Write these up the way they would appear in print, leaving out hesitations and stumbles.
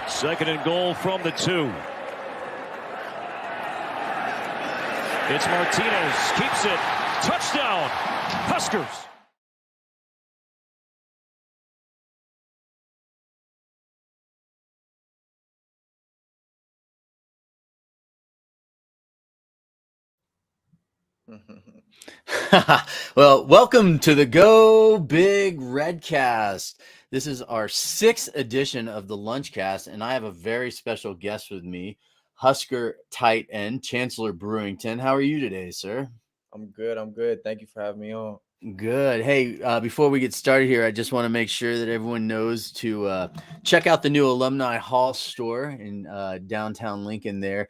Second and goal from the 2. It's Martinez, keeps it, touchdown, Huskers. Well, welcome to the Go Big Redcast. This is our 6th edition of the LunchCast, and I have a very special guest with me, Husker tight end, Chancellor Brewington. How are you today, sir? I'm good. Thank you for having me on. Good. Hey, before we get started here, I just want to make sure that everyone knows to check out the new Alumni Hall store in downtown Lincoln there.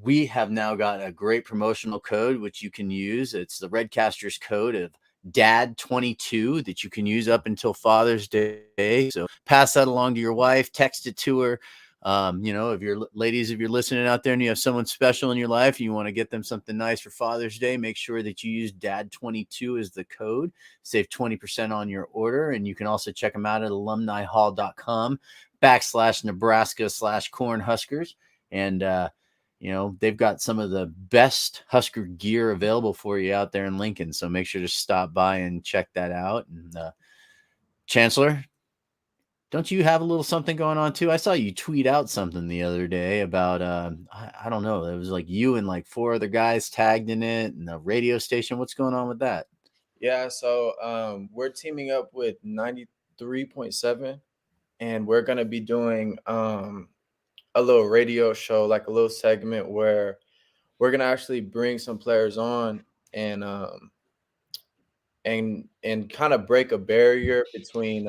We have now got a great promotional code, which you can use. It's the Redcasters code of DAD22 that you can use up until Father's Day. So pass that along to your wife, text it to her. If you're ladies, if you're listening out there and you have someone special in your life, and you want to get them something nice for Father's Day, make sure that you use DAD22 as the code. Save 20% on your order. And you can also check them out at alumnihall.com/Nebraska/Cornhuskers. And, they've got some of the best Husker gear available for you out there in Lincoln. So make sure to stop by and check that out. And Chancellor, don't you have a little something going on too? I saw you tweet out something the other day about, I don't know. It was like you and like 4 other guys tagged in it and the radio station. What's going on with that? Yeah, so we're teaming up with 93.7, and we're going to be doing a little radio show, like a little segment where we're going to actually bring some players on and kind of break a barrier between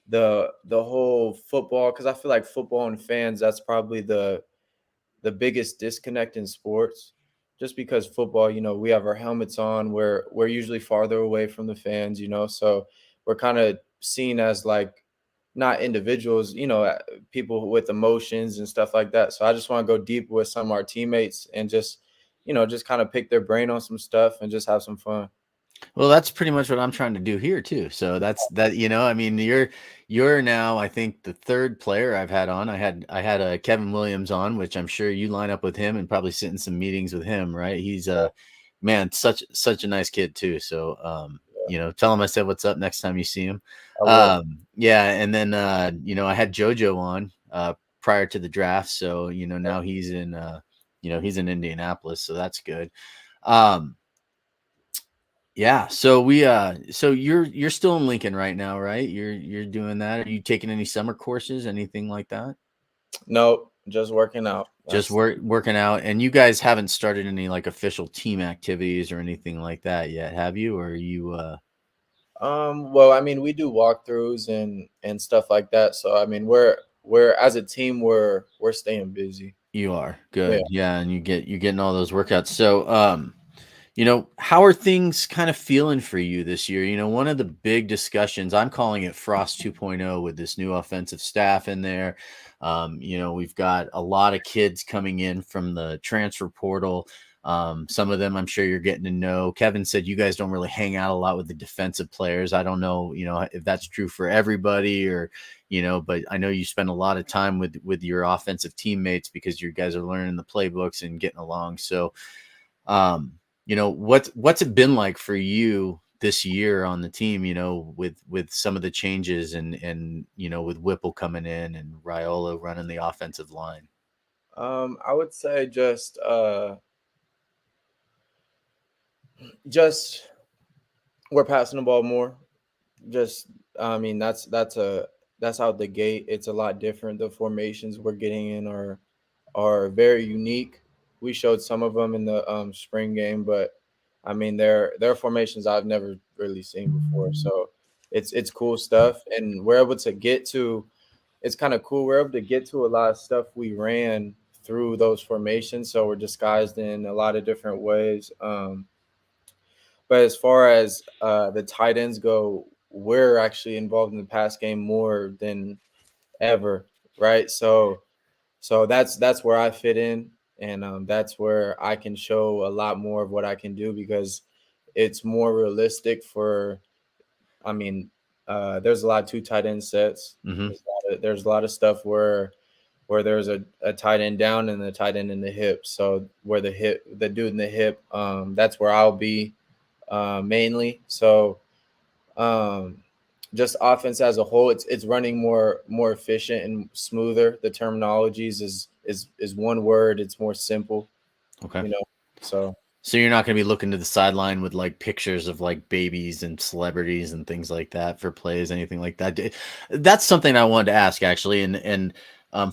the whole football, because I feel like football and fans, that's probably the biggest disconnect in sports. Just because football, we have our helmets on, we're usually farther away from the fans, so we're kind of seen as like not individuals, people with emotions and stuff like that. So I just want to go deep with some of our teammates and just kind of pick their brain on some stuff and just have some fun. Well, that's pretty much what I'm trying to do here too. So that's that. I mean, you're now, I think, the 3rd player I've had on. I had a Kevin Williams on, which I'm sure you line up with him and probably sit in some meetings with him, right? He's man, such a nice kid too. So tell him I said what's up next time you see him. Yeah, and then I had JoJo on prior to the draft, so now he's in he's in Indianapolis, so that's good. Yeah, so so you're still in Lincoln right now, right? You're doing that. Are you taking any summer courses, anything like that? Nope, just working out. Just working out. And you guys haven't started any like official team activities or anything like that yet, have you? Or are you Well, I mean, we do walkthroughs and stuff like that. So I mean, we're as a team, we're staying busy. You are good. Yeah, and you're getting all those workouts. So how are things kind of feeling for you this year? One of the big discussions, I'm calling it Frost 2.0 with this new offensive staff in there. We've got a lot of kids coming in from the transfer portal. Some of them I'm sure you're getting to know. Kevin said you guys don't really hang out a lot with the defensive players. I don't know, if that's true for everybody or, but I know you spend a lot of time with your offensive teammates because you guys are learning the playbooks and getting along. So, what's it been like for you this year on the team, with some of the changes and with Whipple coming in and Raiola running the offensive line? I would say just we're passing the ball more. I mean, that's out the gate. It's a lot different. The formations we're getting in are very unique. We showed some of them in the spring game, but I mean, they're formations I've never really seen before. So it's cool stuff, and we're able to get to. It's kind of cool. We're able to get to a lot of stuff we ran through those formations, so we're disguised in a lot of different ways. But as far as the tight ends go, we're actually involved in the pass game more than ever, right? So that's where I fit in, and that's where I can show a lot more of what I can do because it's more realistic for, I mean, there's a lot of 2 tight end sets. Mm-hmm. There's a lot of stuff where there's a tight end down and the tight end in the hip. So where the dude in the hip, that's where I'll be mainly. So just offense as a whole, it's running more efficient and smoother. The terminologies is one word. It's more simple. Okay. So you're not going to be looking to the sideline with like pictures of like babies and celebrities and things like that for plays, anything like that. That's something I wanted to ask actually. And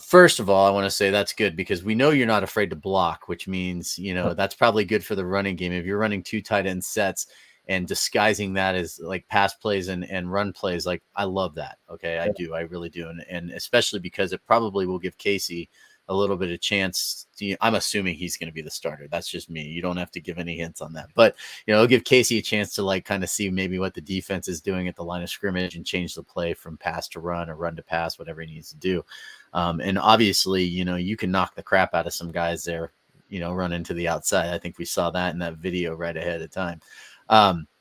first of all, I want to say that's good because we know you're not afraid to block, which means, that's probably good for the running game. If you're running 2 tight end sets and disguising that as like pass plays and run plays, like I love that. Okay. I do. I really do. And especially because it probably will give Casey a little bit of chance. I'm assuming he's going to be the starter. That's just me. You don't have to give any hints on that, but it'll give Casey a chance to like kind of see maybe what the defense is doing at the line of scrimmage and change the play from pass to run or run to pass, whatever he needs to do. And obviously, you can knock the crap out of some guys there, run into the outside. I think we saw that in that video right ahead of time.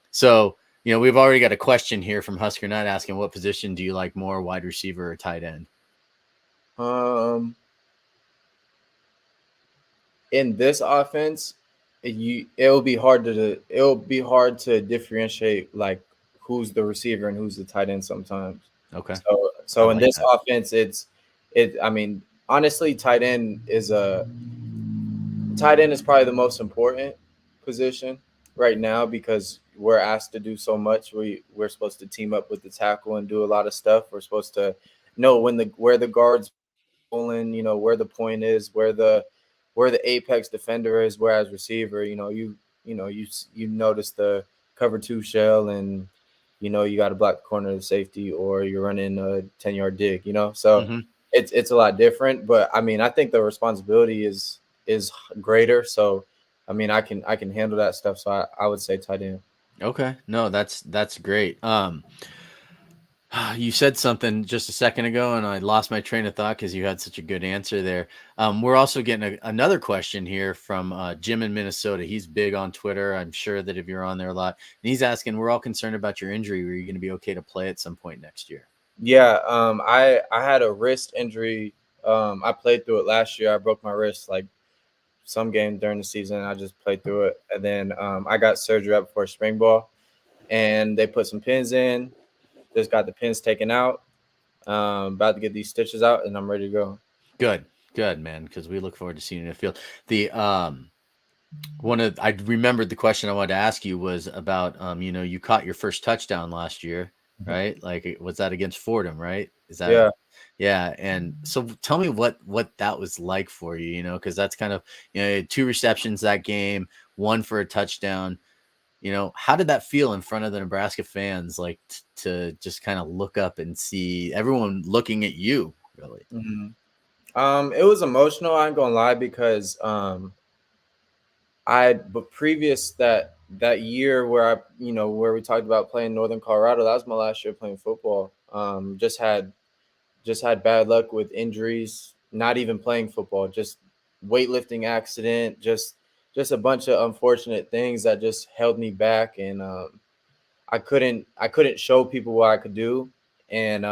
So, we've already got a question here from Husker Knight asking, what position do you like more, wide receiver or tight end? In this offense, it'll be hard to differentiate like who's the receiver and who's the tight end sometimes. Okay. So in this offense, I mean, honestly, tight end is probably the most important position right now because we're asked to do so much. We're supposed to team up with the tackle and do a lot of stuff. We're supposed to know where the guards pulling, where the point is, where the apex defender is, whereas receiver, you notice the cover 2 shell and you got to block the corner of the safety or you're running a 10-yard dig, so Mm-hmm. it's a lot different. But I mean, I think the responsibility is greater. So I mean, I can handle that stuff. So I would say tight end. Okay. No, that's great. You said something just a second ago and I lost my train of thought because you had such a good answer there. We're also getting another question here from Jim in Minnesota. He's big on Twitter. I'm sure that if you're on there a lot, and he's asking, we're all concerned about your injury. Are you going to be okay to play at some point next year? Yeah. I had a wrist injury. I played through it last year. I broke my wrist like some game during the season. I just played through it. And then I got surgery right before spring ball and they put some pins in. Just got the pins taken out. About to get these stitches out and I'm ready to go. Good, man. Because we look forward to seeing you in the field. The I remembered the question I wanted to ask you was about you caught your first touchdown last year, right? Like, was that against Fordham, right? Is that yeah? And so tell me what that was like for you, because that's kind of 2 receptions that game, 1 for a touchdown. How did that feel in front of the Nebraska fans, like to just kind of look up and see everyone looking at you, really? Mm-hmm. It was emotional. I ain't gonna lie because but previous that year where where we talked about playing Northern Colorado, that was my last year playing football. Just had bad luck with injuries, not even playing football, just weightlifting accident, just a bunch of unfortunate things that just held me back. And I couldn't show people what I could do. And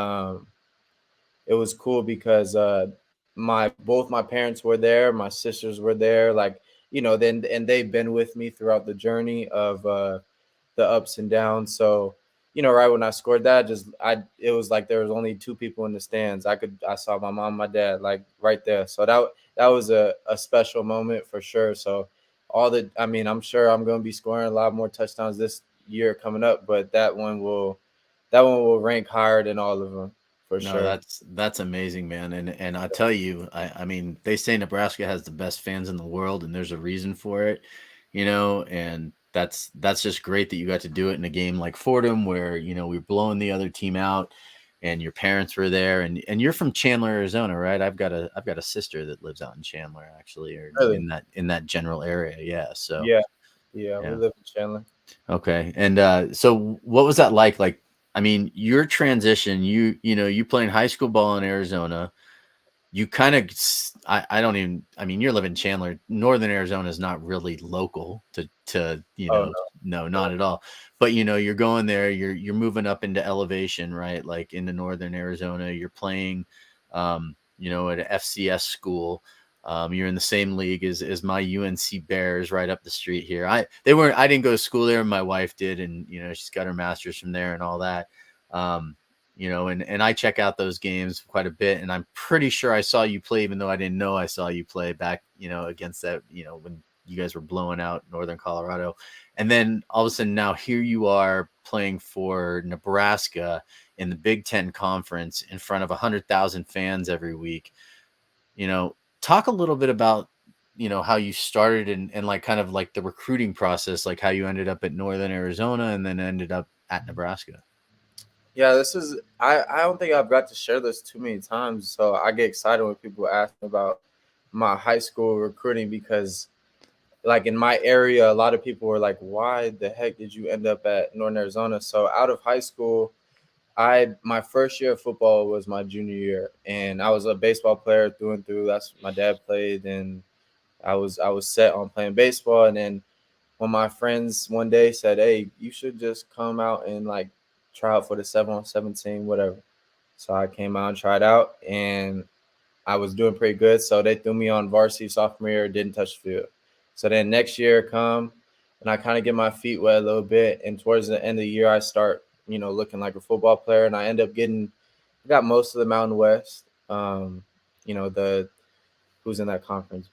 it was cool because both my parents were there, my sisters were there, like, then, and they've been with me throughout the journey of the ups and downs. So, right when I scored that, it was like there was only 2 people in the stands. I saw my mom, my dad, like right there. So that was a special moment for sure. So I'm sure I'm going to be scoring a lot more touchdowns this year coming up, but that one will rank higher than all of them. For sure. That's amazing, man. And I tell you, I mean, they say Nebraska has the best fans in the world, and there's a reason for it, and that's just great that you got to do it in a game like Fordham where, we're blowing the other team out and your parents were there and you're from Chandler, Arizona, right? I've got a sister that lives out in Chandler actually, or really? in that general area. Yeah. So yeah, we live in Chandler. Okay. And so what was that like? Like, I mean, your transition, you playing high school ball in Arizona, you kind of, I mean, you're living in Chandler. Northern Arizona is not really local to No. no, not at all. But you're going there, you're moving up into elevation, right? Like into northern Arizona, you're playing, at an FCS school. You're in the same league as my UNC Bears right up the street here. I didn't go to school there. My wife did, and she's got her master's from there and all that. And I check out those games quite a bit, and I'm pretty sure I saw you play, even though I didn't know I saw you play back, against that, when you guys were blowing out Northern Colorado. And then all of a sudden now here you are playing for Nebraska in the Big Ten Conference in front of 100,000 fans every week. Talk a little bit about, how you started and like kind of like the recruiting process, like how you ended up at Northern Arizona and then ended up at Nebraska. Yeah, this is I don't think I've got to share this too many times. So I get excited when people ask me about my high school recruiting because like in my area, a lot of people were like, why the heck did you end up at Northern Arizona? So out of high school, my first year of football was my junior year, and I was a baseball player through and through. That's what my dad played, and I was set on playing baseball. And then when my friends one day said, hey, you should just come out and like try out for the 7-on-7 team, whatever. So I came out and tried out, and I was doing pretty good. So they threw me on varsity sophomore year, didn't touch the field. So then next year come, and I kind of get my feet wet a little bit. And towards the end of the year, I start, looking like a football player. And I end up got most of the Mountain West. Who's in that conference?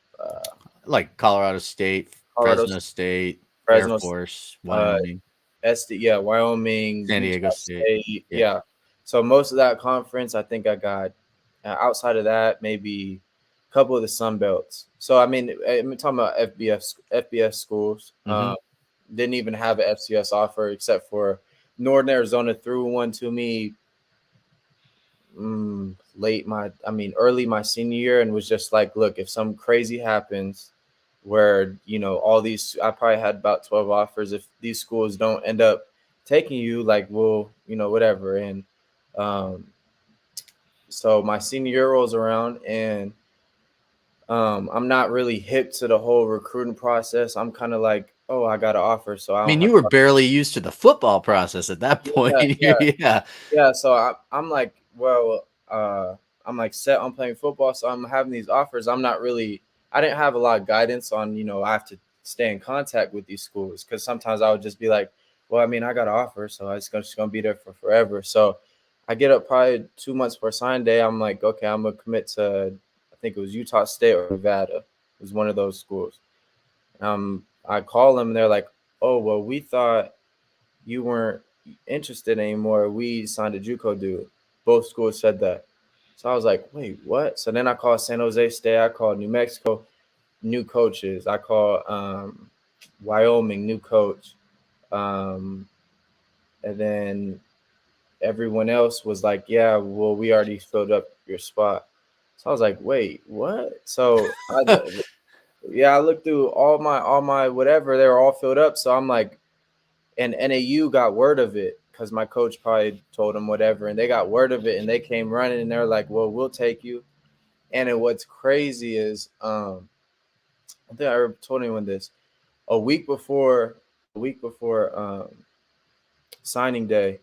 Like Colorado State, Fresno State, Air Force, Wyoming. Wyoming, San Diego State. Yeah. So most of that conference, I think I got. Outside of that, maybe a couple of the Sun Belts. So I mean, I'm talking about FBS schools. Mm-hmm. Didn't even have an FCS offer except for Northern Arizona threw one to me early my senior year, and was just like, look, if something crazy happens where all these, I probably had about 12 offers, if these schools don't end up taking you, like, we'll whatever. And so my senior year rolls around, and I'm not really hip to the whole recruiting process. I'm kind of like, oh, I got an offer, so I mean, you were barely used to the football process at that point. Yeah. So I'm like, well, I'm like set on playing football, so I'm having these offers. I didn't have a lot of guidance on, I have to stay in contact with these schools, because sometimes I would just be like, well, I mean, I got an offer, so I'm just gonna be there for forever. So I get up probably 2 months before sign day. I'm like, okay, I'm gonna commit to, I think it was Utah State or Nevada. It was one of those schools. I call them, and they're like, oh, well, we thought you weren't interested anymore. We signed a JUCO dude. Both schools said that. So I was like, wait, what? So then I called San Jose State. I called New Mexico, new coaches. I called Wyoming, new coach. And then everyone else was like, yeah, well, we already filled up your spot. So I was like, wait, what? So I looked through all my whatever, they were all filled up. So I'm like, and NAU got word of it, because my coach probably told them whatever, and they got word of it, and they came running, and they're like, well, we'll take you. And what's crazy is, I think I told anyone this, a week before signing day,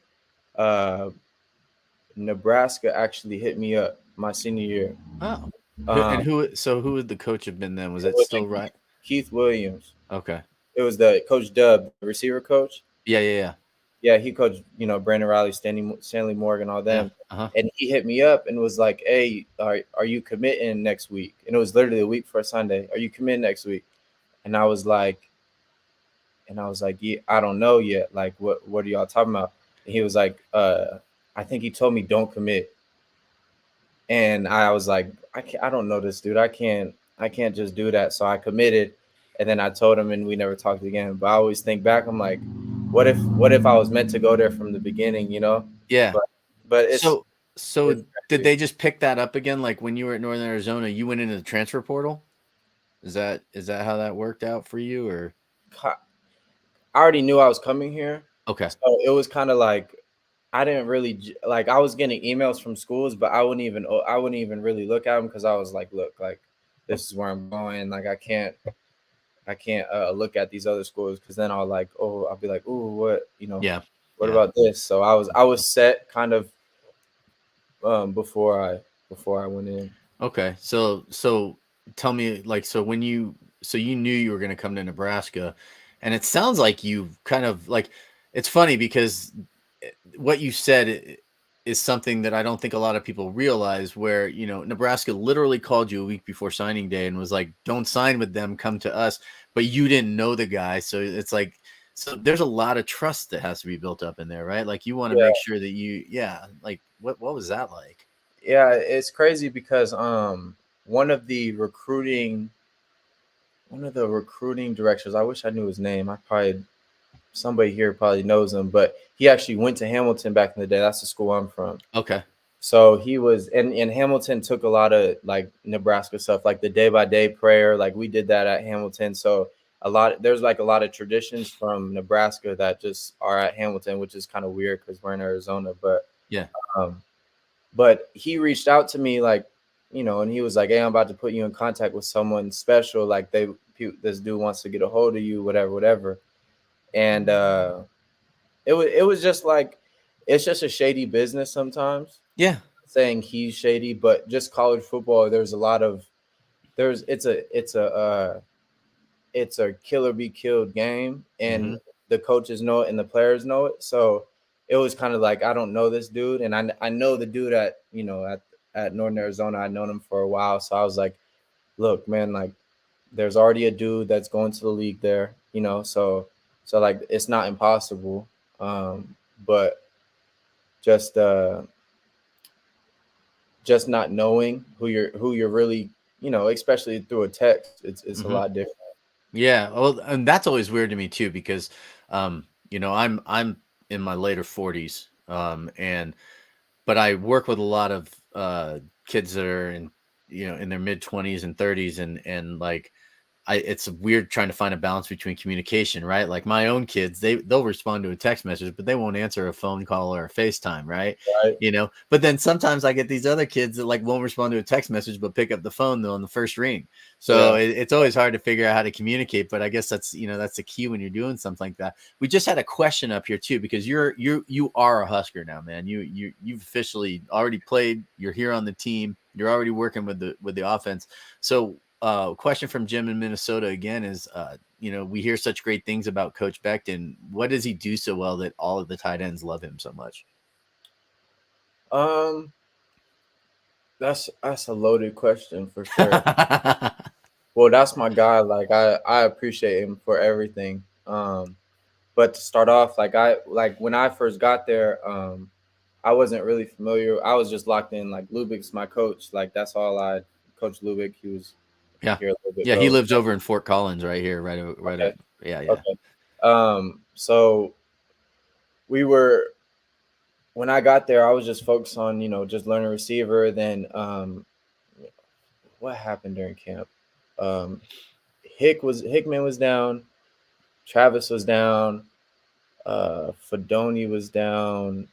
Nebraska actually hit me up my senior year. Oh. And who would the coach have been then? Was it still right? Keith Williams. Okay. It was the Coach Dub, the receiver coach. Yeah. Yeah, he coached, Brandon Riley, Stanley Morgan, all them. Yeah. Uh-huh. And he hit me up and was like, hey, are you committing next week? And it was literally a week for Sunday. Are you committing next week? And I was like, yeah, I don't know yet. Like, what are y'all talking about? And he was like, I think he told me don't commit. And I was like, I don't know this dude. I can't just do that. So I committed, and then I told him, and we never talked again. But I always think back, I'm like, what if I was meant to go there from the beginning, Yeah. But it's so did they just pick that up again? Like when you were at Northern Arizona, you went into the transfer portal? Is that how that worked out for you? Or I already knew I was coming here. Okay. So it was kind of like, I didn't really like, I was getting emails from schools, but I wouldn't even really look at them, because I was like, look, like, this is where I'm going. Like, I look at these other schools because then I'll be like, oh, what, Yeah. what about this? So I was set kind of before I went in. Okay. So tell me, like, so you knew you were going to come to Nebraska, and it sounds like you kind of like, it's funny because what you said is something that I don't think a lot of people realize, where, Nebraska literally called you a week before signing day and was like, don't sign with them, come to us. But you didn't know the guy. So it's like, so there's a lot of trust that has to be built up in there, right? Like, you want to Yeah. make sure that like, what was that like? Yeah, it's crazy because one of the recruiting directors, I wish I knew his name. Somebody here probably knows him, but he actually went to Hamilton back in the day. That's the school I'm from. Okay. So he was, and Hamilton took a lot of like Nebraska stuff, like the day by day prayer. Like we did that at Hamilton. So there's like a lot of traditions from Nebraska that just are at Hamilton, which is kind of weird because we're in Arizona. But Yeah. but he reached out to me, like, and he was like, hey, I'm about to put you in contact with someone special. Like this dude wants to get a hold of you, whatever. And it was just like, it's just a shady business sometimes. Yeah. Saying he's shady, but just college football, it's a kill or be killed game, and the coaches know it and the players know it. So it was kind of like, I don't know this dude, and I know the dude at Northern Arizona. I'd known him for a while, so I was like, look, man, like there's already a dude that's going to the league there, so like it's not impossible, but just not knowing who you're really, especially through a text, it's a lot different. Yeah, well, and that's always weird to me too, because I'm in my later 40s, but I work with a lot of kids that are in their mid 20s and 30s, and like, it's weird trying to find a balance between communication, right? Like my own kids, they'll respond to a text message, but they won't answer a phone call or a FaceTime, right? Right. But then sometimes I get these other kids that like won't respond to a text message, but pick up the phone though on the first ring. So it's always hard to figure out how to communicate. But I guess that's the key when you're doing something like that. We just had a question up here too, because you are a Husker now, man. You've officially already played. You're here on the team. You're already working with the offense. So question from Jim in Minnesota again is, we hear such great things about Coach Beckton. What does he do so well that all of the tight ends love him so much? That's a loaded question for sure. Well, that's my guy. Like I appreciate him for everything. But to start off, like when I first got there, I wasn't really familiar. I was just locked in. Like Lubick's my coach. Like that's all Coach Lubick. He was Yeah. here a little bit. Yeah, he lives over in Fort Collins right here, right Okay. up. Yeah. Okay. So when I got there, I was just focused on, just learning receiver. Then what happened during camp? Hickman was down, Travis was down, Fedoni was down,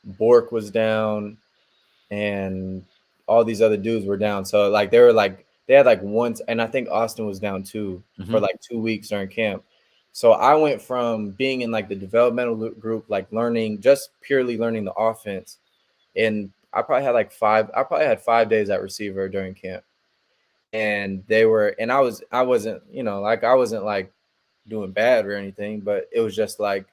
Bork was down, and all these other dudes were down. So like they had like once, and I think Austin was down too for like 2 weeks during camp. So I went from being in like the developmental group, like purely learning the offense, and I probably had 5 days at receiver during camp. And I wasn't, I wasn't like doing bad or anything, but it was just like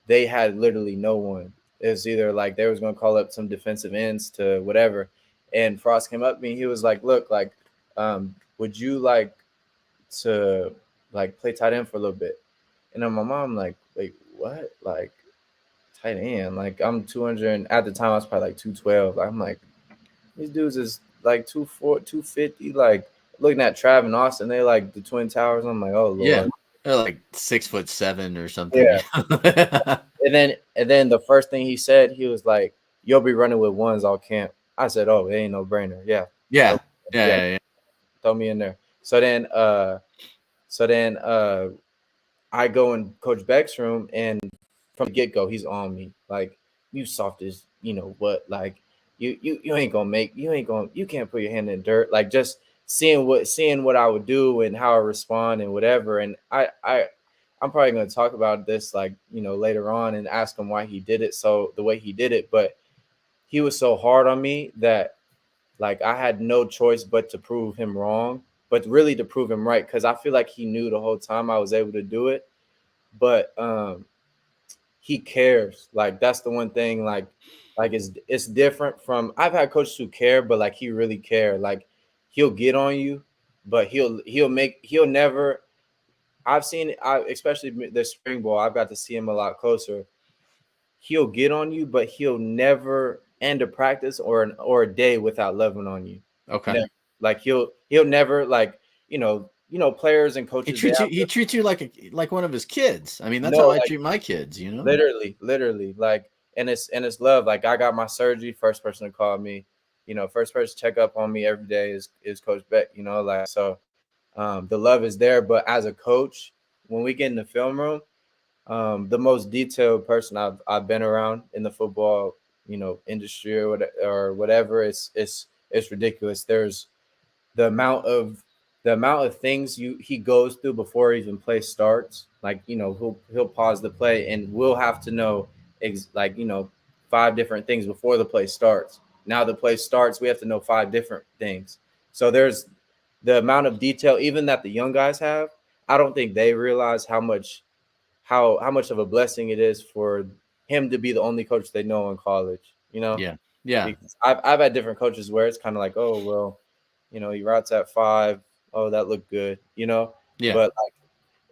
they had literally no one. It was either like they was going to call up some defensive ends to whatever. And Frost came up to me. He was like, look, like, would you like to like play tight end for a little bit? And then my mom like, wait, what? Like tight end? Like I'm 200, and at the time I was probably like 212. I'm like, these dudes is like 250. Like looking at Trav and Austin, they like the Twin Towers. I'm like, oh Lord. Yeah. They're like 6'7" or something. Yeah. And then the first thing he said, he was like, you'll be running with ones all camp. I said, oh, it ain't no brainer. Yeah. Yeah. Throw me in there. So then I go in Coach Beck's room, and from the get-go, he's on me. Like, you soft as, what, like you ain't gonna you can't put your hand in dirt. Like just seeing what I would do and how I respond and whatever. And I'm probably going to talk about this like, later on and ask him why he did it. So the way he did it, but he was so hard on me that like I had no choice but to prove him wrong, but really to prove him right. Cause I feel like he knew the whole time I was able to do it, but, he cares. Like that's the one thing, like it's different from I've had coaches who care, but like he really care. Like he'll get on you, but he'll never. I've seen it, especially the spring ball. I've got to see him a lot closer. He'll get on you, but he'll never end a practice or a day without loving on you. Okay. Never. Like he'll never like players and He coaches. treats you like one of his kids. I mean, that's No, how I like treat my kids, you know? literally, like, and it's love. Like I got my surgery, first person to call me, first person to check up on me every day is Coach Beck, like so. The love is there, but as a coach, when we get in the film room, the most detailed person I've been around in the football, industry or whatever, it's ridiculous. There's the amount of things he goes through before even play starts. Like he'll pause the play and we'll have to know like 5 different things before the play starts. Now the play starts, we have to know 5 different things. So there's the amount of detail even that the young guys have. I don't think they realize how much of a blessing it is for him to be the only coach they know in college. Yeah. Because I've had different coaches where it's kind of like, oh well, he routes at 5. Oh, that looked good, Yeah. But like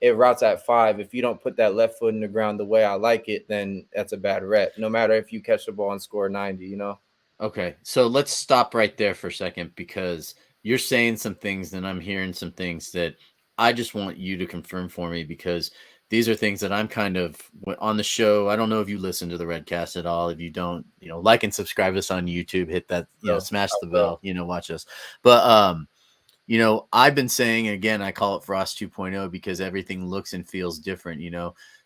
it routes at 5. If you don't put that left foot in the ground the way I like it, then that's a bad rep. No matter if you catch the ball and score 90, Okay. So let's stop right there for a second because you're saying some things and I'm hearing some things that I just want you to confirm for me because these are things that I'm kind of on the show. I don't know if you listen to the Redcast at all. If you don't, like and subscribe us on YouTube, hit that, smash the bell, watch us. But, I've been saying, again, I call it Frost 2.0 because everything looks and feels different,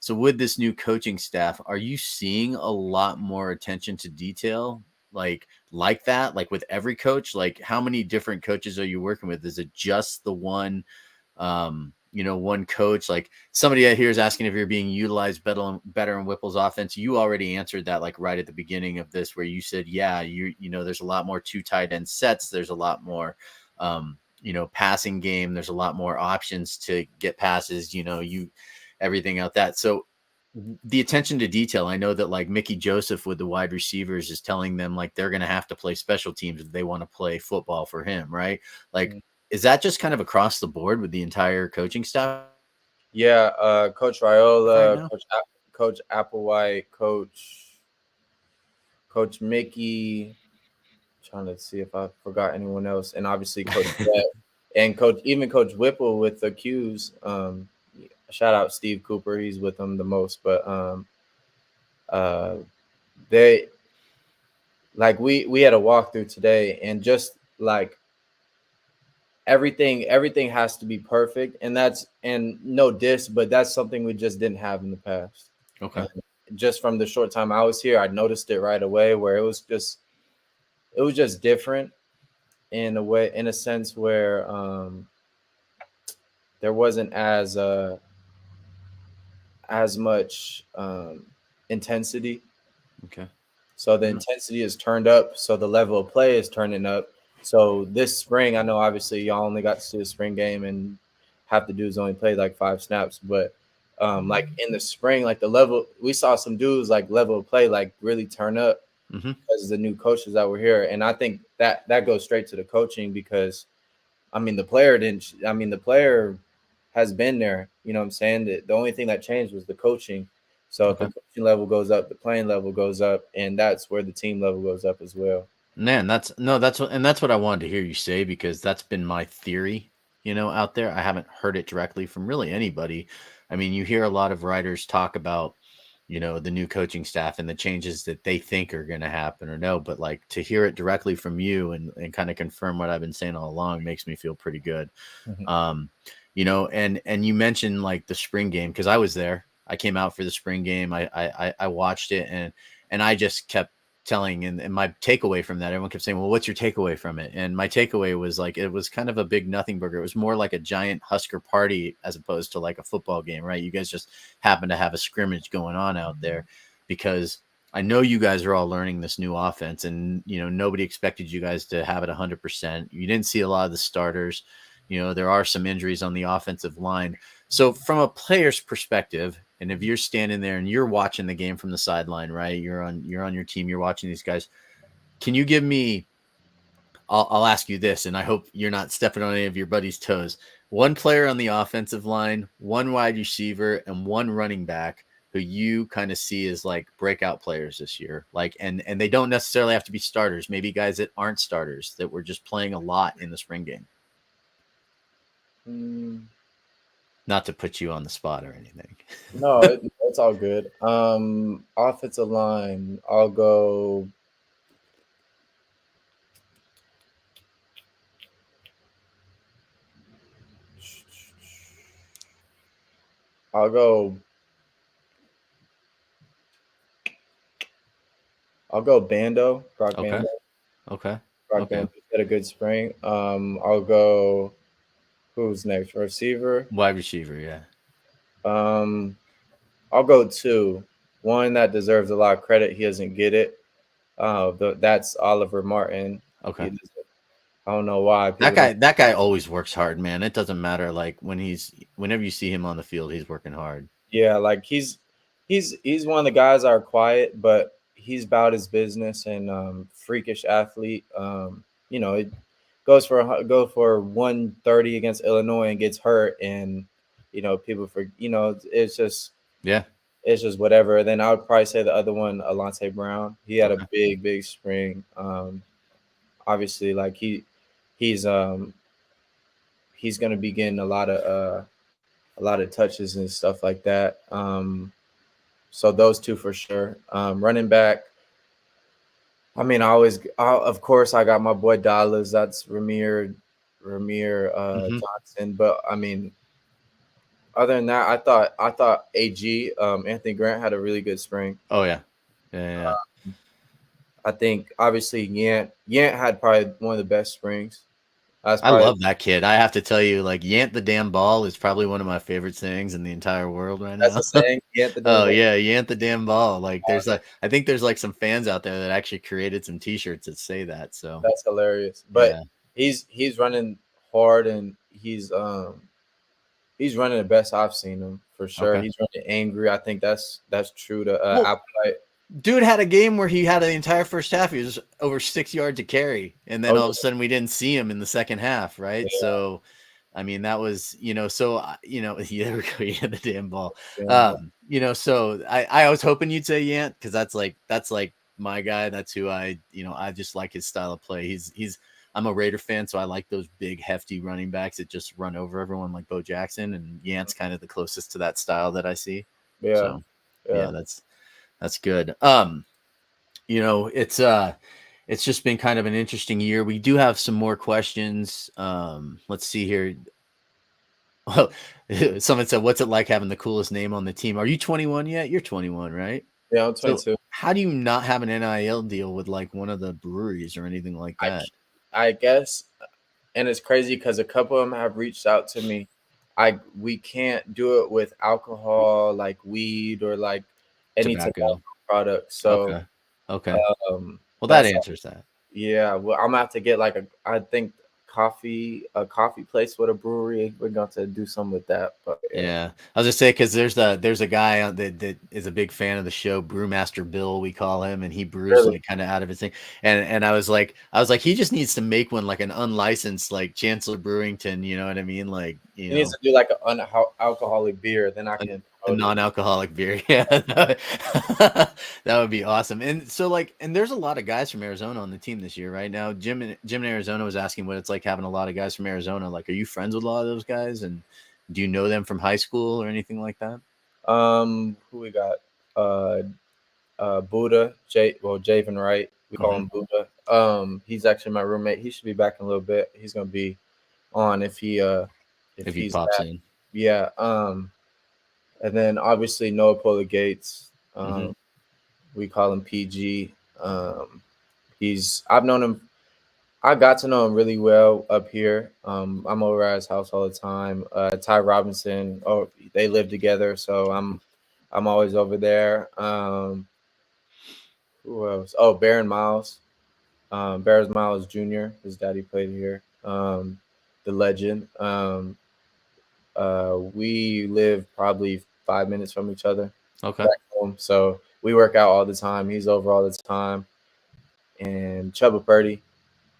So with this new coaching staff, are you seeing a lot more attention to detail like that, like with every coach? Like how many different coaches are you working with? Is it just the one, one coach? Like somebody out here is asking if you're being utilized better in Whipple's offense. You already answered that like right at the beginning of this where you said, yeah, there's a lot more 2 tight end sets. There's a lot more, passing game. There's a lot more options to get passes, everything out that. So the attention to detail, I know that like Mickey Joseph with the wide receivers is telling them like they're going to have to play special teams if they want to play football for him, right? Like, is that just kind of across the board with the entire coaching staff? Yeah, Coach Raiola, Right Coach Applewhite, Coach Mickey. Trying to see if I forgot anyone else, and obviously Coach Beck and Coach Whipple with the Qs. Shout out Steve Cooper, he's with them the most, but they like we had a walkthrough today, and just like everything has to be perfect, and no diss, but that's something we just didn't have in the past. Okay. And just from the short time I was here, I noticed it right away where it was just different in a sense where there wasn't as much intensity. Okay. So the intensity is turned up. So the level of play is turning up. So this spring, I know obviously y'all only got to see the spring game and half the dudes only played like 5 snaps. But like in the spring, like the level, we saw some dudes like level of play like really turn up because of the new coaches that were here. And I think that goes straight to the coaching because, the player has been there. You know what I'm saying? The only thing that changed was the coaching. So if the coaching level goes up, the playing level goes up, and that's where the team level goes up as well. Man, that's what I wanted to hear you say because that's been my theory, out there. I haven't heard it directly from really anybody. I mean, you hear a lot of writers talk about, the new coaching staff and the changes that they think are going to happen or no, but like to hear it directly from you and kind of confirm what I've been saying all along makes me feel pretty good. And you mentioned like the spring game because I was there. I came out for the spring game. I watched it and I just kept telling, and my takeaway from that, everyone kept saying, well, what's your takeaway from it? And my takeaway was like, it was kind of a big nothing burger. It was more like a giant Husker party as opposed to like a football game, right? You guys just happen to have a scrimmage going on out there, because I know you guys are all learning this new offense, and, you know, nobody expected you guys to have it 100%. You didn't see a lot of the starters. You know, there are some injuries on the offensive line. So from a player's perspective, and if you're standing there and you're watching the game from the sideline, right? You're on your team, you're watching these guys. Can you give me, I'll ask you this, and I hope you're not stepping on any of your buddies' toes. One player on the offensive line, one wide receiver, and one running back who you kind of see as like breakout players this year. Like, and they don't necessarily have to be starters, maybe guys that aren't starters that were just playing a lot in the spring game. Not to put you on the spot or anything. No, it's all good. Offensive line, I'll go. I'll go. I'll go Bando. Brock Okay. Bando. Okay. Brock Okay. Bando had a good spring. I'll go. Who's next? Receiver. Wide receiver, yeah. I'll go two. One that deserves a lot of credit. He doesn't get it. That's Oliver Martin. Okay. I don't know why. That guy always works hard, man. It doesn't matter. Like whenever you see him on the field, he's working hard. Yeah, like he's one of the guys that are quiet, but he's about his business and freakish athlete. You know, it go for 130 against Illinois and gets hurt, and you know, it's just it's just whatever. Then I would probably say the other one, Alante Brown. He had a big spring. Obviously, like he's going to be getting a lot of touches and stuff like that. So those two for sure. Running back, I mean, of course, I got my boy Dallas. That's Ramir Johnson. But I mean, other than that, I thought AG Anthony Grant had a really good spring. Oh yeah. I think obviously Yant had probably one of the best springs. I love that kid. I have to tell you, like, Yant the damn ball is probably one of my favorite things in the entire world right now. That's the saying. Yant the damn ball. Yeah, Yant the damn ball. Like, I think there's like some fans out there that actually created some T-shirts that say that. So that's hilarious. But he's running hard, and he's running the best I've seen him for sure. He's running angry. I think that's true to Applewhite. Dude had a game where he had the entire first half. He was over 6 yards to carry. And then all of a sudden we didn't see him in the second half. Right. Yeah. So, I mean, that was, there we go. He had the damn ball. So I was hoping you'd say Yant, because that's like my guy. That's who I just like his style of play. I'm a Raider fan, so I like those big, hefty running backs that just run over everyone like Bo Jackson. And Yant's kind of the closest to that style that I see. Yeah. So, yeah, that's good. It's just been kind of an interesting year. We do have some more questions. Let's see here. Well, someone said, what's it like having the coolest name on the team? Are you 21 yet? You're 21, right? Yeah, I'm 22. So how do you not have an NIL deal with like one of the breweries or anything like that? I guess, and it's crazy because a couple of them have reached out to me. We can't do it with alcohol, like weed or like any tobacco product. So okay. Well, that answers that. Yeah, well, I'm gonna have to get like a coffee place with a brewery. We're going to do something with that. But yeah. I was just saying, because there's a guy that is a big fan of the show, Brewmaster Bill, we call him, and he brews like kind of out of his thing. And I was like, he just needs to make one like an unlicensed, like Chancellor Brewington. You know what I mean? Like he needs to do like an alcoholic beer. Then I can a non-alcoholic beer. Yeah, that would be awesome. And so and there's a lot of guys from Arizona on the team this year right now. Jim in Arizona was asking what it's like having a lot of guys from Arizona. Like, are you friends with a lot of those guys, and do you know them from high school or anything like that? Who we got? Buddha, Javen Wright. We call him Buddha. He's actually my roommate. He should be back in a little bit. He's gonna be on if he pops in. Yeah. And then obviously Noah Pola Gates. We call him PG. I've known him. I got to know him really well up here. I'm over at his house all the time. Ty Robinson, they live together, so I'm always over there. Who else? Oh, Baron Miles, Barron Miles Jr. His daddy played here. The legend. We live probably 5 minutes from each other Okay. back home, so we work out all the time. He's over all the time, and Chubba Purdy.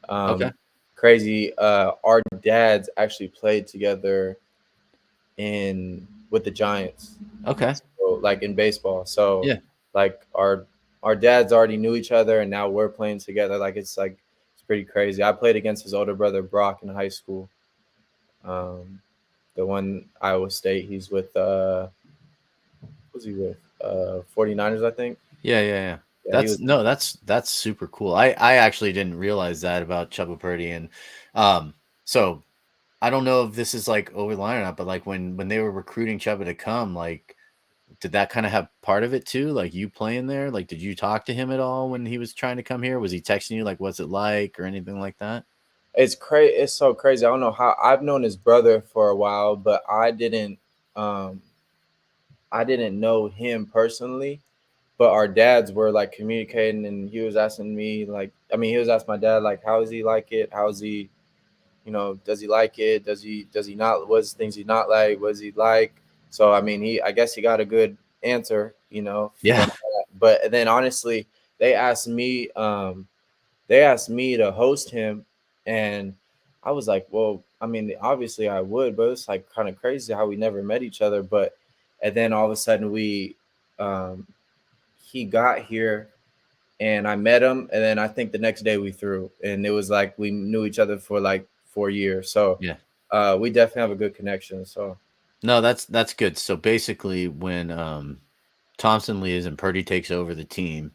Okay. Crazy. Our dads actually played together with the Giants. Okay. So, like in baseball. So Yeah. like our dads already knew each other, and now we're playing together. It's pretty crazy. I played against his older brother Brock in high school. The one Iowa State. He's with who's he with? 49ers, I think. Yeah. Yeah. Yeah. Yeah, he was. That's super cool. I actually didn't realize that about Chubba Purdy. And so I don't know if this is like over the line or not, but like when they were recruiting Chubba to come, like did that kind of have part of it too? Like you playing there? Like did you talk to him at all when he was trying to come here? Was he texting you like what's it like or anything like that? It's crazy. It's so crazy. I don't know how. I've known his brother for a while, but Um, I didn't know him personally, but our dads were like communicating, and he was asking me like, I mean, he was asking my dad like, how does he like it? How is he? Does he like it? Does he not? What's things he not like? What does he like? So I mean, I guess he got a good answer, Yeah. from that. But then honestly, they asked me, they asked me to host him, and I was like, well, I mean, obviously I would, but it's like kind of crazy how we never met each other. But and then all of a sudden um, he got here, and I met him, and then I think the next day we threw, and it was like we knew each other for like 4 years. So Yeah. we definitely have a good connection. So No, that's good. So basically when Thompson leaves and Purdy takes over the team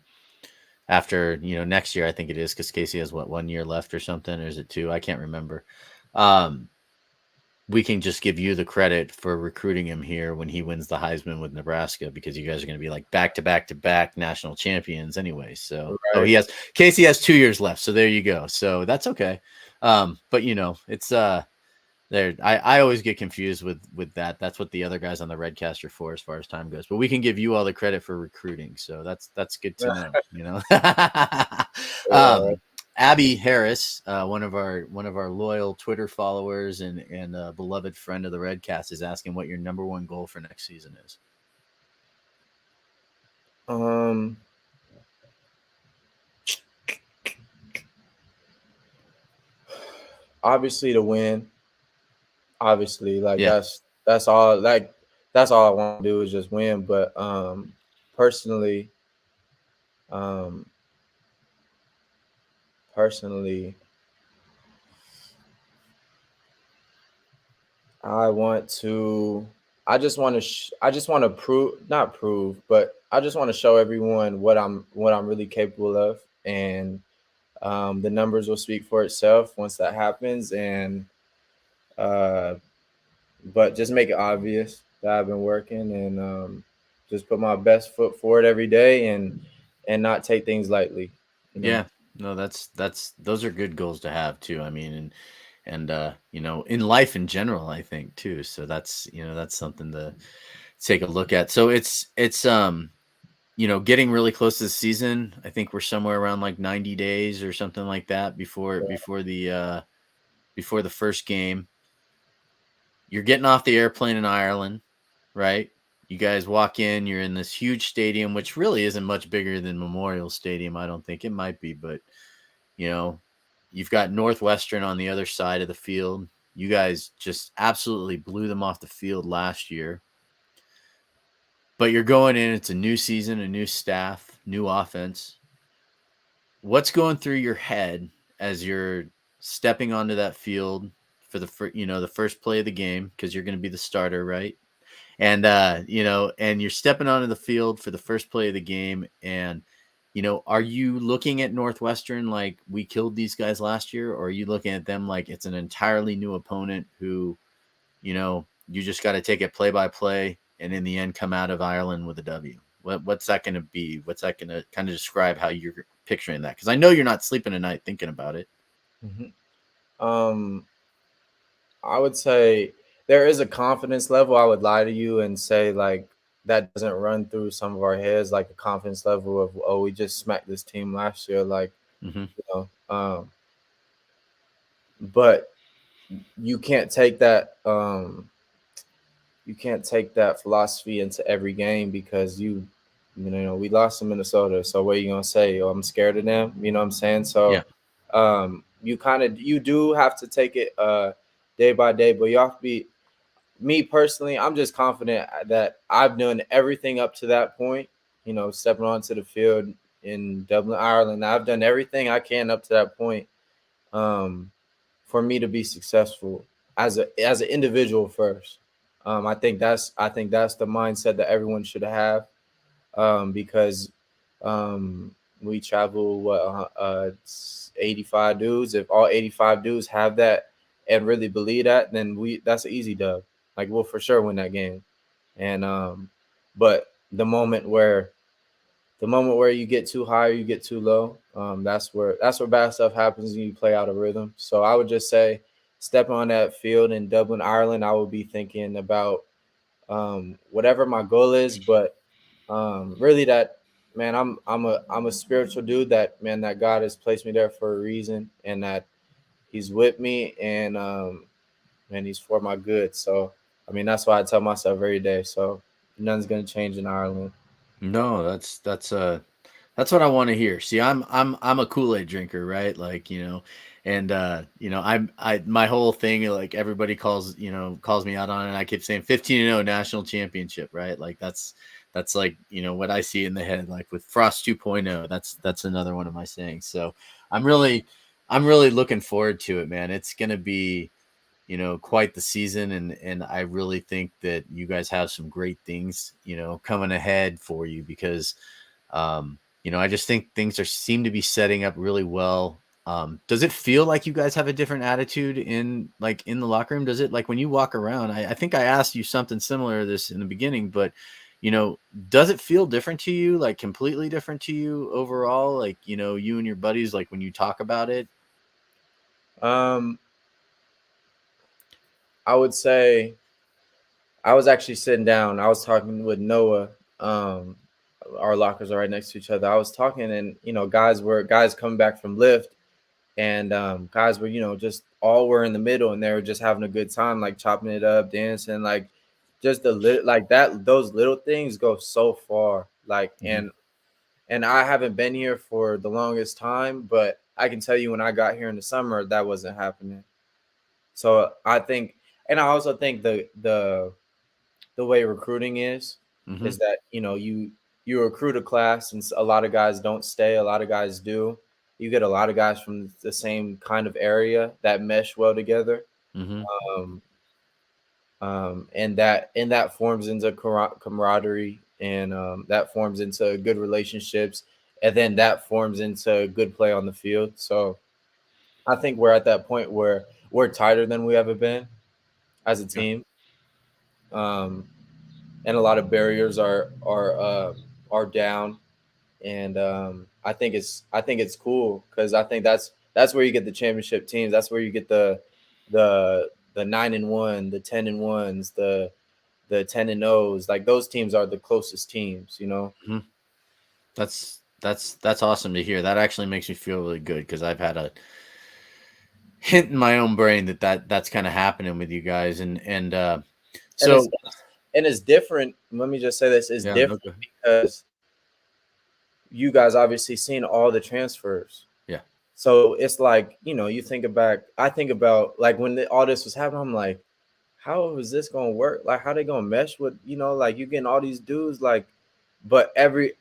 after, next year I think it is because Casey has what 1 year left or something, or is it two? I can't remember. Um we can just give you the credit for recruiting him here when he wins the Heisman with Nebraska because you guys are going to be like back to back to back national champions anyway. So, right. Casey has 2 years left. So there you go. So that's okay. But it's, there, I always get confused with that. That's what the other guys on the Redcast are for as far as time goes. But we can give you all the credit for recruiting. So that's good to know, Yeah. Abby Harris, one of our loyal Twitter followers and a beloved friend of the Redcast, is asking what your number one goal for next season is. Um, Obviously to win. Obviously, like Yeah, that's all. Like that's all I want to do is just win. But personally, um, personally, I want to. I just want to not prove, but I just want to show everyone what I'm really capable of, and the numbers will speak for itself once that happens. And uh, but just make it obvious that I've been working, and just put my best foot forward every day, and not take things lightly. You know. yeah. No, that's those are good goals to have too. I mean, and in life in general, I think too. So that's something to take a look at. So it's getting really close to the season. I think we're somewhere around like 90 days or something like that before the first game. You're getting off the airplane in Ireland, right? You guys walk in, you're in this huge stadium, which really isn't much bigger than Memorial Stadium. I don't think it might be, but you know, you've got Northwestern on the other side of the field. You guys just absolutely blew them off the field last year. But you're going in, it's a new season, a new staff, new offense. What's going through your head as you're stepping onto that field for the first play of the game because you're going to be the starter, right? And and you're stepping onto the field for the first play of the game, and are you looking at Northwestern like we killed these guys last year, or are you looking at them like it's an entirely new opponent who, you just got to take it play by play and in the end come out of Ireland with a W? What's that going to be? What's that going to kind of describe how you're picturing that? Because I know you're not sleeping at night thinking about it. I would say there is a confidence level. I would lie to you and say like that doesn't run through some of our heads, like a confidence level of, oh, we just smacked this team last year, like but you can't take that philosophy into every game because you know we lost to Minnesota. So what are you gonna say? Oh, I'm scared of them. You know what I'm saying? So you do have to take it day by day, but you have to be. Me personally, I'm just confident that I've done everything up to that point. You know, stepping onto the field in Dublin, Ireland, I've done everything I can up to that point for me to be successful as an individual first. I think that's the mindset that everyone should have because we travel 85 dudes. If all 85 dudes have that and really believe that, then that's an easy dub. Like we'll for sure win that game. And but the moment where you get too high or you get too low, that's where bad stuff happens and you play out of rhythm. So I would just say stepping on that field in Dublin, Ireland, I would be thinking about whatever my goal is, but really that man, I'm a spiritual dude that God has placed me there for a reason and that he's with me and he's for my good. So I mean that's why I tell myself every day. So nothing's gonna change in Ireland. No, that's what I want to hear. See, I'm a Kool-Aid drinker, right? Like, and I my whole thing, like everybody calls me out on it. And I keep saying 15-0 national championship, right? Like that's like, what I see in the head, like with Frost 2.0, that's another one of my sayings. So I'm really looking forward to it, man. It's going to be, quite the season. And I really think that you guys have some great things, coming ahead for you because, I just think things seem to be setting up really well. Does it feel like you guys have a different attitude in the locker room? Does it, like when you walk around, I think I asked you something similar to this in the beginning, but does it feel different to you? Like completely different to you overall? Like, you and your buddies, like when you talk about it? I would say I was actually sitting down. I was talking with Noah. Our lockers are right next to each other. I was talking, and guys coming back from lift, and guys were just all were in the middle, and they were just having a good time, like chopping it up, dancing, like just like that. Those little things go so far. Like and I haven't been here for the longest time, but I can tell you when I got here in the summer, that wasn't happening. So I think, and I also think the way recruiting is that you recruit a class and a lot of guys don't stay, a lot of guys do. You get a lot of guys from the same kind of area that mesh well together. And that forms into camaraderie and that forms into good relationships, and then that forms into good play on the field. So I think we're at that point where we're tighter than we ever been as a team. And a lot of barriers are down, and I think it's cool because I think that's where you get the championship teams. That's where you get the 9-1, the 10-1s, the 10-0s. Like those teams are the closest teams. That's awesome to hear. That actually makes me feel really good because I've had a hint in my own brain that's kind of happening with you guys, and so. And it's different. Let me just say this: it's different because you guys obviously seen all the transfers. Yeah. So it's like, you think back. I think about like when all this was happening. I'm like, how is this gonna work? Like, how they gonna mesh with like you getting all these dudes like, but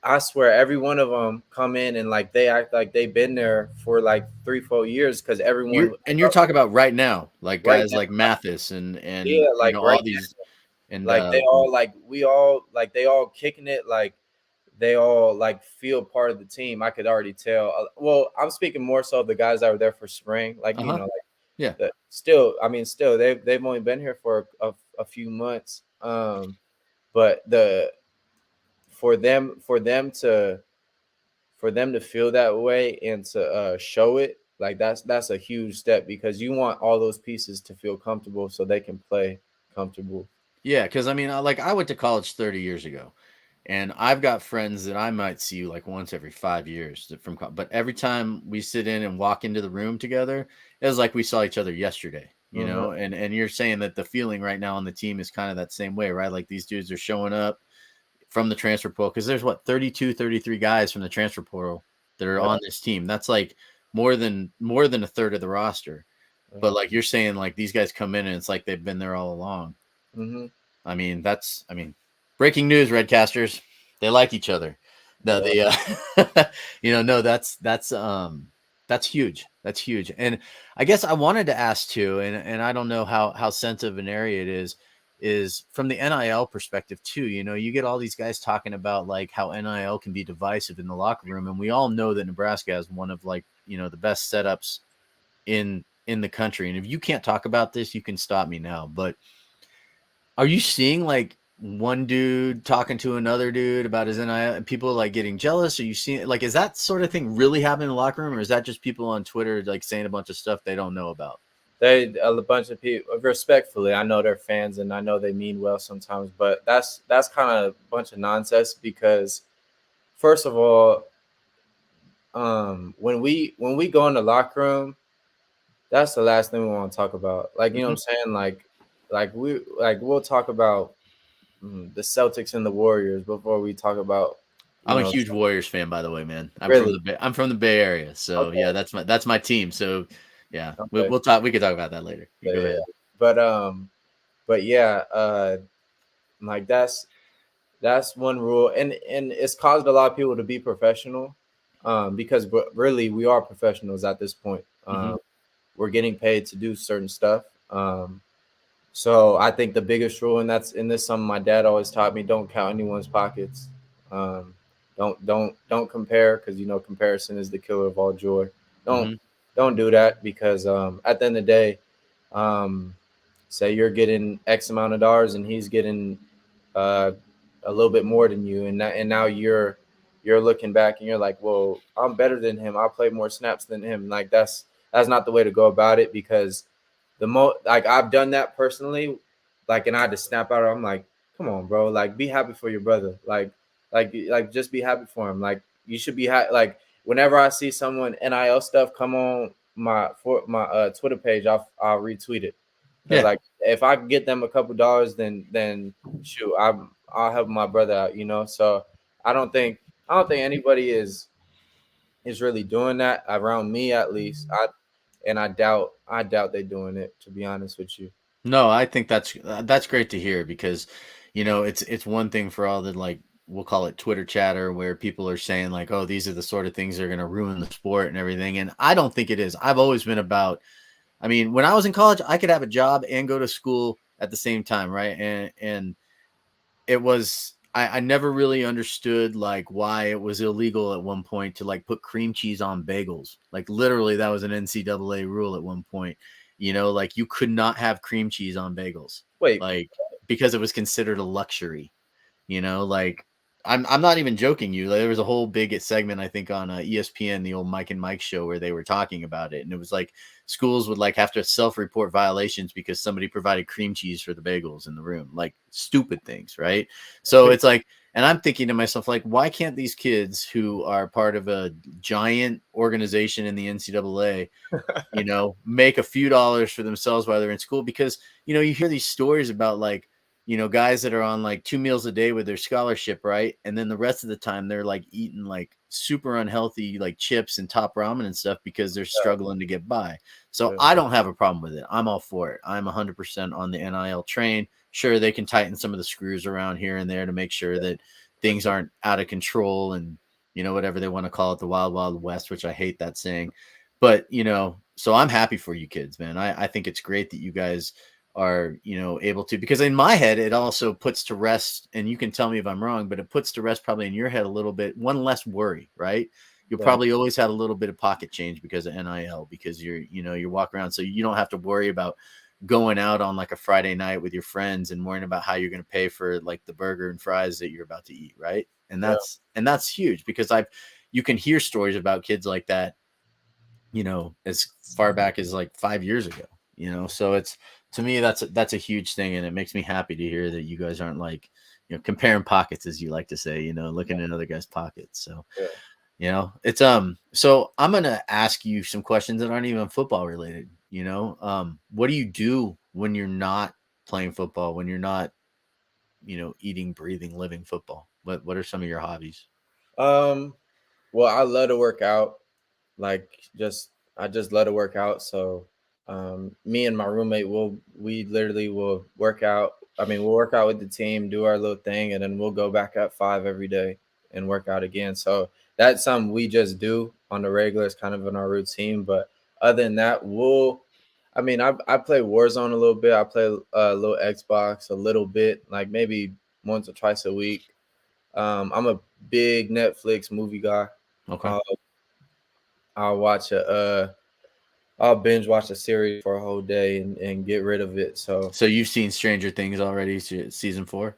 I swear every one of them come in and like they act like they've been there for like 3-4 years because everyone. You're talking about right now, like right guys now, like Mathis and yeah, like all these. And like they all like we all like they all kicking it, like they all like feel part of the team. I could already tell. Well, I'm speaking more so of the guys that were there for spring, like yeah. Still, they've only been here for a few months, but for them to feel that way and to show it, like that's a huge step, because you want all those pieces to feel comfortable so they can play comfortable. Yeah, because I mean, I went to college 30 years ago, and I've got friends that I might see like once every 5 years but every time we sit in and walk into the room together, it was like we saw each other yesterday, you Mhm. know. And you're saying that the feeling right now on the team is kind of that same way, right? Like these dudes are showing up from the transfer portal, because there's 32, 33 guys from the transfer portal that are Yeah. on this team. That's like more than a third of the roster. But like you're saying, like these guys come in and it's like they've been there all along. Mm-hmm. I mean, breaking news, Redcasters. They like each other. No, Yeah. they, no, that's huge. That's huge. And I guess I wanted to ask too, and I don't know how sensitive an area it is from the NIL perspective too. You know, you get all these guys talking about like how NIL can be divisive in the locker room, and we all know that Nebraska has one of like, the best setups in the country. And if you can't talk about this, you can stop me now. But are you seeing like one dude talking to another dude about his NIL and people like getting jealous? Are you seeing like, is that sort of thing really happening in the locker room, or is that just people on Twitter like saying a bunch of stuff they don't know about? A bunch of people, respectfully, I know they're fans and I know they mean well sometimes, but that's kind of a bunch of nonsense, because first of all, when we go in the locker room, that's the last thing we want to talk about. Like, you know what I'm saying? We'll talk about the Celtics and the Warriors before we talk about, I'm a huge Warriors fan, by the way, man. Really? I'm from the Bay Area, so Okay. yeah, that's my team. So yeah, Okay. we'll talk. We can talk about that later. You go Yeah. ahead. But yeah, like that's one rule, and it's caused a lot of people to be professional, because really we are professionals at this point. We're getting paid to do certain stuff. So I think the biggest rule, and this something my dad always taught me: don't count anyone's pockets. Um, don't compare, because comparison is the killer of all joy. Don't Mm-hmm. don't do that, because at the end of the day, um, say you're getting X amount of dollars and he's getting uh, a little bit more than you, and now you're looking back and you're like, well, I'm better than him. I play more snaps than him. Like that's not the way to go about it, because like I've done that personally, like, and I had to snap out. I'm like, come on, bro, like be happy for your brother, like just be happy for him. Like you should be like whenever I see someone NIL stuff come on my Twitter page, I'll retweet it, because like if I can get them a couple dollars, then shoot, I'll help my brother out. So I don't think anybody is really doing that around me, at least. I doubt they're doing it, to be honest with you. No, I think that's great to hear, because it's one thing for all the, like, we'll call it Twitter chatter, where people are saying like, oh, these are the sort of things that are going to ruin the sport and everything, and I don't think it is. I've always been about, I mean, when I was in college, I could have a job and go to school at the same time, right? And it was, I never really understood like why it was illegal at one point to like put cream cheese on bagels. Like literally that was an NCAA rule at one point. Like you could not have cream cheese on bagels. Wait. Like because it was considered a luxury. Like I'm not even joking you. Like, there was a whole big segment, I think, on ESPN, the old Mike and Mike show, where they were talking about it, and it was like schools would like have to self-report violations because somebody provided cream cheese for the bagels in the room, like stupid things, right? So it's like, and I'm thinking to myself, like, why can't these kids who are part of a giant organization in the NCAA, make a few dollars for themselves while they're in school? Because you hear these stories about like, guys that are on like 2 meals a day with their scholarship, right? And then the rest of the time they're like eating like super unhealthy, like chips and top ramen and stuff, because they're struggling to get by. So I don't have a problem with it. I'm all for it. I'm 100% on the NIL train. Sure, they can tighten some of the screws around here and there to make sure that things aren't out of control and, whatever they want to call it, the wild, wild west, which I hate that saying. But, so I'm happy for you kids, man. I think it's great that you guys are able to, because in my head it also puts to rest, and you can tell me if I'm wrong, but it puts to rest probably in your head a little bit, one less worry, right? You'll probably always have a little bit of pocket change because of NIL, because you're walking around, so you don't have to worry about going out on like a Friday night with your friends and worrying about how you're going to pay for like the burger and fries that you're about to eat. Right. And that's huge because you can hear stories about kids like that, as far back as like 5 years ago, so to me, that's a huge thing. And it makes me happy to hear that you guys aren't like, comparing pockets, as you like to say, looking in other guys' pockets. So, it's, so I'm going to ask you some questions that aren't even football related. What do you do when you're not playing football, when you're not, eating, breathing, living football? What are some of your hobbies? Well, I love to work out. Like I just love to work out. So me and my roommate we literally will work out. I mean, we'll work out with the team, do our little thing, and then we'll go back at 5 every day and work out again. So that's something we just do on the regular. It's kind of in our routine. But other than that, I play Warzone a little bit. I play a little Xbox a little bit, like maybe once or twice a week. I'm a big Netflix movie guy. Okay. I'll watch I'll binge watch a series for a whole day and get rid of it. So you've seen Stranger Things already, season 4?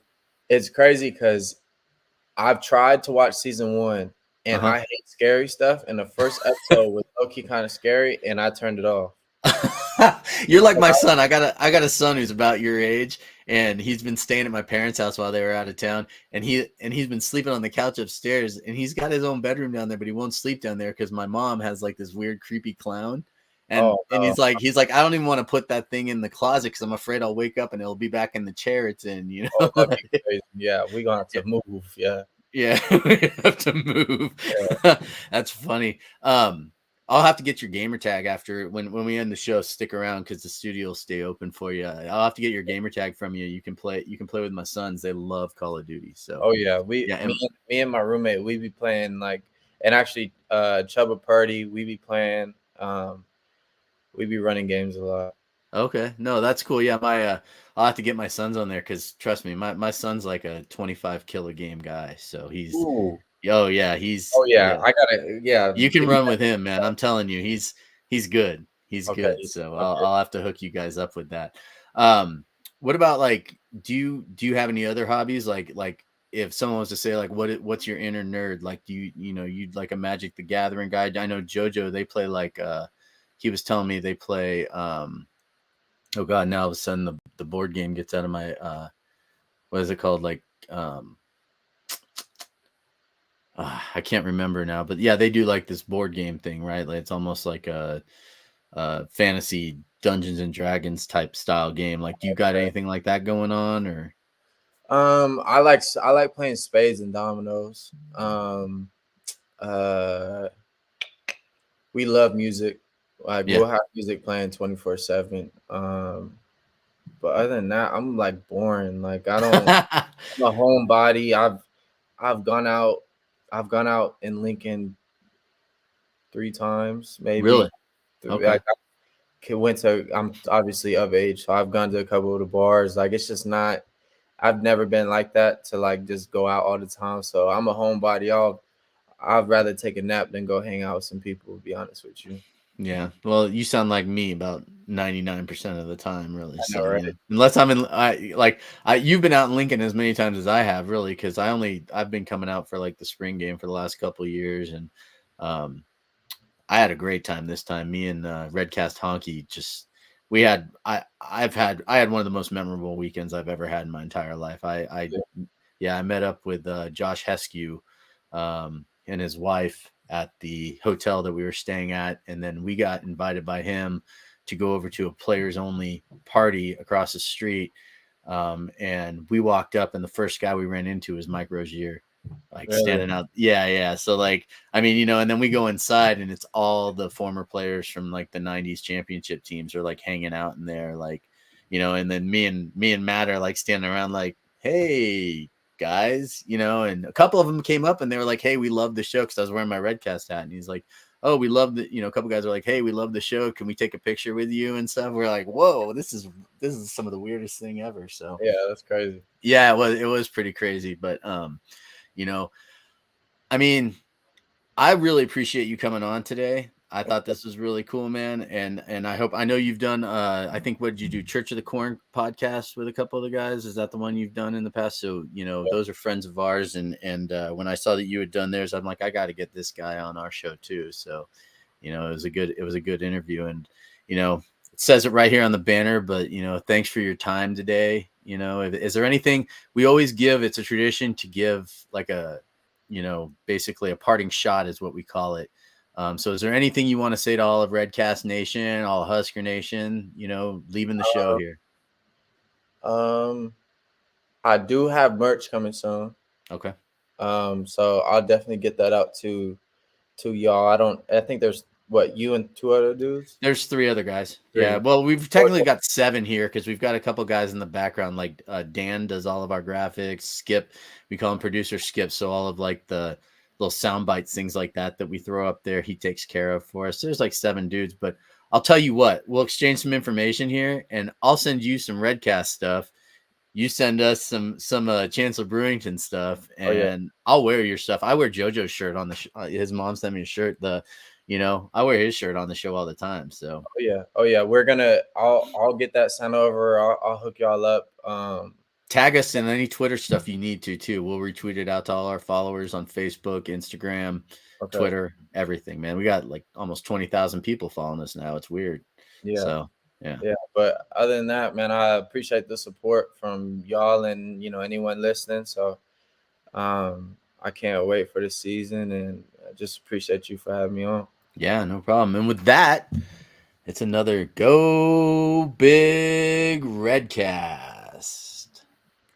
it's crazy because I've tried to watch season 1 and I hate scary stuff. And the first episode was low-key kind of scary, and I turned it off. You're like my son. I got a son who's about your age, and he's been staying at my parents' house while they were out of town, and he's been sleeping on the couch upstairs, and he's got his own bedroom down there, but he won't sleep down there because my mom has like this weird creepy clown. And he's like, I don't even want to put that thing in the closet because I'm afraid I'll wake up and it'll be back in the chair it's in, That'd be crazy. Yeah, we're gonna have to move. Yeah. Yeah, we have to move. Yeah. That's funny. I'll have to get your gamer tag after when we end the show. Stick around because the studio will stay open for you. I'll have to get your gamer tag from you. You can play with my sons. They love Call of Duty. So me and my roommate, we be playing and actually Chubba Purdy, we be playing. We be running games a lot. Okay, no, that's cool. Yeah, I'll have to get my sons on there because trust me, my son's like a 25 kill a game guy. So he's I gotta You can run with him, man. I'm telling you, he's good. He's good. So I'll have to hook you guys up with that. What about like do you have any other hobbies like if someone was to say like what's your inner nerd, like do you'd like a Magic the Gathering guy? I know JoJo, they play like he was telling me they play oh god, now all of a sudden the board game gets out of my what is it called, like I can't remember now, but yeah, they do like this board game thing, right? Like it's almost like a fantasy Dungeons and Dragons type style game. Like, do you got anything like that going on, or? I like playing spades and dominoes. We love music. Like we'll have music playing 24/7. But other than that, I'm like boring. Like I don't. I'm a homebody. I've gone out in Lincoln 3 times, maybe. Really? Okay. I'm obviously of age, so I've gone to a couple of the bars. Like it's just not. I've never been like that to like just go out all the time. So I'm a homebody. I'd rather take a nap than go hang out with some people, to be honest with you. Yeah. Well, you sound like me about 99% of the time, really. I know, right? Unless I'm you've been out in Lincoln as many times as I have, really, because I've been coming out for like the spring game for the last couple of years, and I had a great time this time. Me and Redcast Honky I had one of the most memorable weekends I've ever had in my entire life. I met up with Josh Heskew and his wife at the hotel that we were staying at, and then we got invited by him to go over to a players only party across the street, and we walked up, and the first guy we ran into was Mike Rozier, like standing out. So like, I mean, and then we go inside and it's all the former players from like the 90s championship teams are like hanging out in there, like, and then me and Matt are like standing around like, hey guys, and a couple of them came up and they were like, hey, we love the show, because I was wearing my Redcast hat, and he's like, oh, we love the, a couple guys are like, hey, we love the show, can we take a picture with you and stuff? We're like, whoa, this is some of the weirdest thing ever. So yeah, that's crazy. Yeah, it was pretty crazy, but I mean, I really appreciate you coming on today. I thought this was really cool, man. And I know you've done, I think, what did you do? Church of the Corn podcast with a couple of the guys. Is that the one you've done in the past? So, those are friends of ours. And when I saw that you had done theirs, I'm like, I got to get this guy on our show too. So, it was a good interview. And, it says it right here on the banner, but, thanks for your time today. Is there anything we always give? It's a tradition to give like a, basically a parting shot is what we call it. So is there anything you want to say to all of Redcast Nation, all of Husker Nation, leaving the show here? I do have merch coming soon. Okay. So I'll definitely get that out to y'all. I think there's you and 2 other dudes? There's 3 other guys. 3. Yeah. Well, we've technically got 7 here because we've got a couple guys in the background. Like Dan does all of our graphics. Skip, we call him producer Skip. So all of like the little sound bites, things like that we throw up there, he takes care of for us. There's like 7 dudes, but I'll tell you what, we'll exchange some information here and I'll send you some Redcast stuff. You send us some Chancellor Brewington stuff, and I'll wear your stuff. I wear JoJo's shirt on the his mom sent me a shirt. I wear his shirt on the show all the time. So oh yeah, I'll get that sent over. I'll hook y'all up. Tag us in any Twitter stuff you need to too. We'll retweet it out to all our followers on Facebook, Instagram, Twitter, everything. Man, we got like almost 20,000 people following us now. It's weird. Yeah. So yeah. But other than that, man, I appreciate the support from y'all and anyone listening. So I can't wait for the season, and I just appreciate you for having me on. Yeah, no problem. And with that, it's another Go Big Redcast.